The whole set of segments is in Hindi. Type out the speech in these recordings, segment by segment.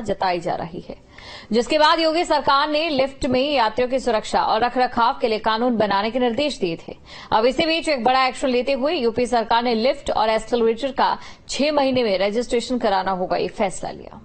जताई जा रही है, जिसके बाद योगी सरकार ने लिफ्ट में यात्रियों की सुरक्षा और रखरखाव के लिए कानून बनाने के निर्देश दिए थे। अब इसी बीच एक बड़ा एक्शन लेते हुए यूपी सरकार ने लिफ्ट और एस्केलेटर का 6 महीने में रजिस्ट्रेशन कराना होगा, ये फैसला लिया।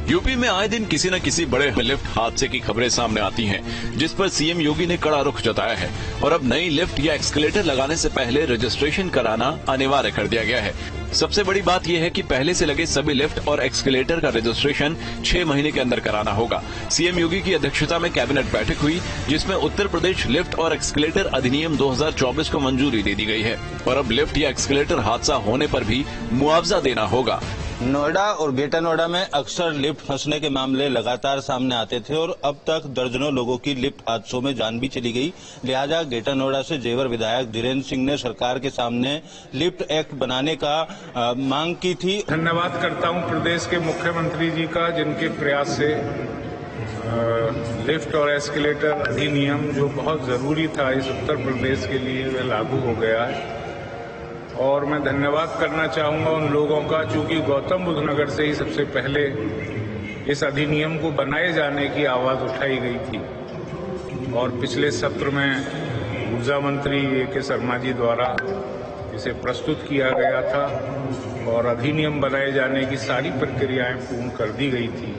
यूपी में आए दिन किसी न किसी बड़े लिफ्ट हादसे की खबरें सामने आती हैं, जिस पर सीएम योगी ने कड़ा रुख जताया है और अब नई लिफ्ट या एक्सकेलेटर लगाने से पहले रजिस्ट्रेशन कराना अनिवार्य कर दिया गया है। सबसे बड़ी बात यह है कि पहले से लगे सभी लिफ्ट और एक्सकेलेटर का रजिस्ट्रेशन 6 महीने के अंदर कराना होगा। सीएम योगी की अध्यक्षता में कैबिनेट बैठक हुई, जिसमें उत्तर प्रदेश लिफ्ट और एक्सकेलेटर अधिनियम 2024 को मंजूरी दे दी गई है और अब लिफ्ट या एक्सकेलेटर हादसा होने पर भी मुआवजा देना होगा। नोएडा और ग्रेटर नोएडा में अक्सर लिफ्ट फंसने के मामले लगातार सामने आते थे और अब तक दर्जनों लोगों की लिफ्ट हादसों में जान भी चली गई। लिहाजा ग्रेटर नोएडा से जेवर विधायक धीरेन्द्र सिंह ने सरकार के सामने लिफ्ट एक्ट बनाने का मांग की थी। धन्यवाद करता हूं प्रदेश के मुख्यमंत्री जी का, जिनके प्रयास से लिफ्ट और एस्केलेटर अधिनियम जो बहुत जरूरी था इस उत्तर प्रदेश के लिए, वह लागू हो गया है। और मैं धन्यवाद करना चाहूंगा उन लोगों का, चूंकि गौतम बुद्ध नगर से ही सबसे पहले इस अधिनियम को बनाए जाने की आवाज उठाई गई थी और पिछले सत्र में ऊर्जा मंत्री A.K. शर्मा जी द्वारा इसे प्रस्तुत किया गया था और अधिनियम बनाए जाने की सारी प्रक्रियाएं पूर्ण कर दी गई थी।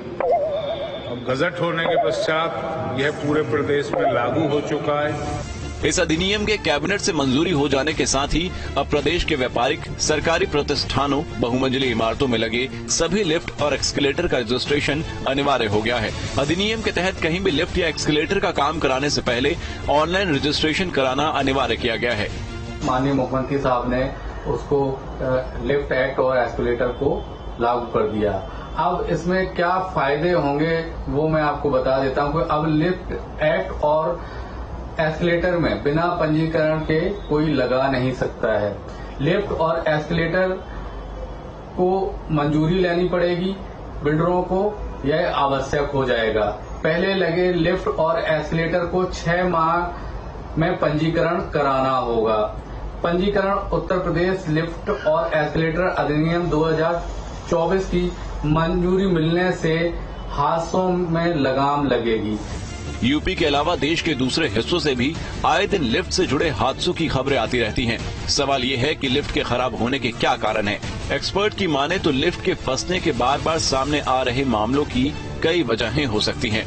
अब गजट होने के पश्चात यह पूरे प्रदेश में लागू हो चुका है। इस अधिनियम के कैबिनेट से मंजूरी हो जाने के साथ ही अब प्रदेश के व्यापारिक, सरकारी प्रतिष्ठानों, बहुमंजिली इमारतों में लगे सभी लिफ्ट और एक्सकेलेटर का रजिस्ट्रेशन अनिवार्य हो गया है। अधिनियम के तहत कहीं भी लिफ्ट या एक्सकेलेटर का काम कराने से पहले ऑनलाइन रजिस्ट्रेशन कराना अनिवार्य किया गया है। माननीय मुख्यमंत्री साहब ने उसको लिफ्ट एक्ट और एस्केलेटर को लागू कर दिया। अब इसमें क्या फायदे होंगे वो मैं आपको बता देता हूँ। अब लिफ्ट एक्ट और एस्केलेटर में बिना पंजीकरण के कोई लगा नहीं सकता है। लिफ्ट और एस्केलेटर को मंजूरी लेनी पड़ेगी बिल्डरों को, यह आवश्यक हो जाएगा। पहले लगे लिफ्ट और एस्केलेटर को 6 माह में पंजीकरण कराना होगा। पंजीकरण उत्तर प्रदेश लिफ्ट और एस्केलेटर अधिनियम 2024 की मंजूरी मिलने से हादसों में लगाम लगेगी। यूपी के अलावा देश के दूसरे हिस्सों से भी आए दिन लिफ्ट से जुड़े हादसों की खबरें आती रहती हैं। सवाल ये है कि लिफ्ट के खराब होने के क्या कारण हैं? एक्सपर्ट की माने तो लिफ्ट के फंसने के बार बार सामने आ रहे मामलों की कई वजहें हो सकती हैं।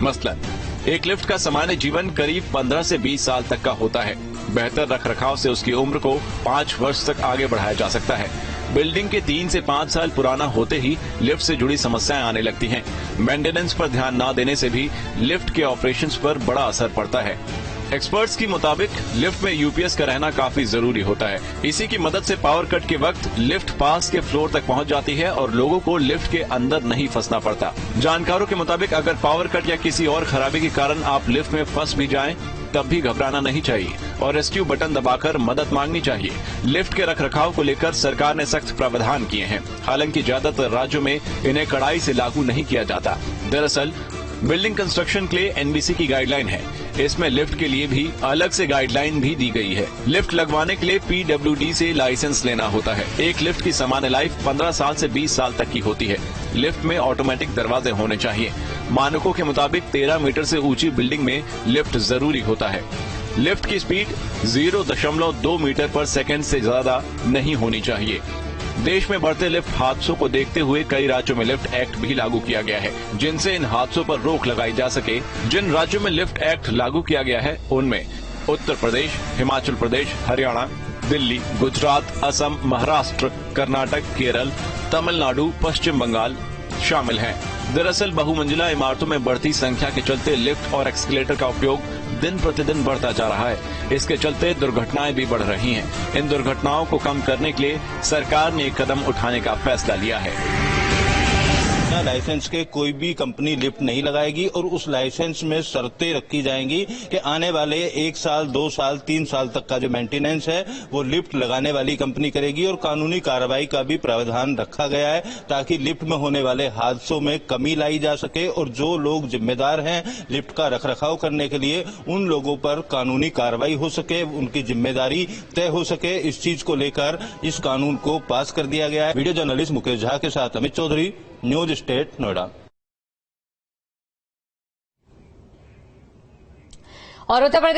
मसलन, एक लिफ्ट का सामान्य जीवन करीब 15 से 20 साल तक का होता है। बेहतर रखरखाव से उसकी उम्र को 5 वर्ष तक आगे बढ़ाया जा सकता है। बिल्डिंग के 3 से 5 साल पुराना होते ही लिफ्ट से जुड़ी समस्याएं आने लगती हैं। मेंटेनेंस पर ध्यान न देने से भी लिफ्ट के ऑपरेशंस पर बड़ा असर पड़ता है। एक्सपर्ट्स की मुताबिक लिफ्ट में यूपीएस का रहना काफी जरूरी होता है। इसी की मदद से पावर कट के वक्त लिफ्ट पास के फ्लोर तक पहुंच जाती है और लोगों को लिफ्ट के अंदर नहीं फंसना पड़ता। जानकारों के मुताबिक अगर पावर कट या किसी और खराबी के कारण आप लिफ्ट में फंस भी जाएं, तब भी घबराना नहीं चाहिए और रेस्क्यू बटन दबाकर मदद मांगनी चाहिए। लिफ्ट के रखरखाव को लेकर सरकार ने सख्त प्रावधान किए हैं। हालांकि ज्यादातर राज्यों में इन्हें कड़ाई से लागू नहीं किया जाता। दरअसल बिल्डिंग कंस्ट्रक्शन के लिए एनबीसी की गाइडलाइन है। इसमें लिफ्ट के लिए भी अलग से गाइडलाइन भी दी गई है। लिफ्ट लगवाने के लिए पीडब्ल्यूडी से लाइसेंस लेना होता है। एक लिफ्ट की सामान्य लाइफ 15 साल से 20 साल तक की होती है। लिफ्ट में ऑटोमेटिक दरवाजे होने चाहिए। मानकों के मुताबिक 13 मीटर से ऊंची बिल्डिंग में लिफ्ट जरूरी होता है। लिफ्ट की स्पीड 0.2 मीटर पर सेकंड से ज्यादा नहीं होनी चाहिए। देश में बढ़ते लिफ्ट हादसों को देखते हुए कई राज्यों में लिफ्ट एक्ट भी लागू किया गया है, जिनसे इन हादसों पर रोक लगाई जा सके। जिन राज्यों में लिफ्ट एक्ट लागू किया गया है उनमें उत्तर प्रदेश, हिमाचल प्रदेश, हरियाणा, दिल्ली, गुजरात, असम, महाराष्ट्र, कर्नाटक, केरल, तमिलनाडु, पश्चिम बंगाल शामिल हैं। दरअसल बहुमंजिला इमारतों में बढ़ती संख्या के चलते लिफ्ट और एक्सकेलेटर का उपयोग दिन प्रतिदिन बढ़ता जा रहा है। इसके चलते दुर्घटनाएं भी बढ़ रही हैं। इन दुर्घटनाओं को कम करने के लिए सरकार ने एक कदम उठाने का फैसला लिया है। बिना लाइसेंस के कोई भी कंपनी लिफ्ट नहीं लगाएगी और उस लाइसेंस में शर्तें रखी जाएंगी कि आने वाले 1 साल 2 साल 3 साल तक का जो मेंटेनेंस है वो लिफ्ट लगाने वाली कंपनी करेगी और कानूनी कार्रवाई का भी प्रावधान रखा गया है ताकि लिफ्ट में होने वाले हादसों में कमी लाई जा सके और जो लोग जिम्मेदार हैं लिफ्ट का रखरखाव करने के लिए उन लोगों पर कानूनी कार्रवाई हो सके, उनकी जिम्मेदारी तय हो सके। इस चीज को लेकर इस कानून को पास कर दिया गया है। वीडियो जर्नलिस्ट मुकेश झा के साथ अमित चौधरी, न्यूज स्टेट नोएडा। और उत्तर प्रदेश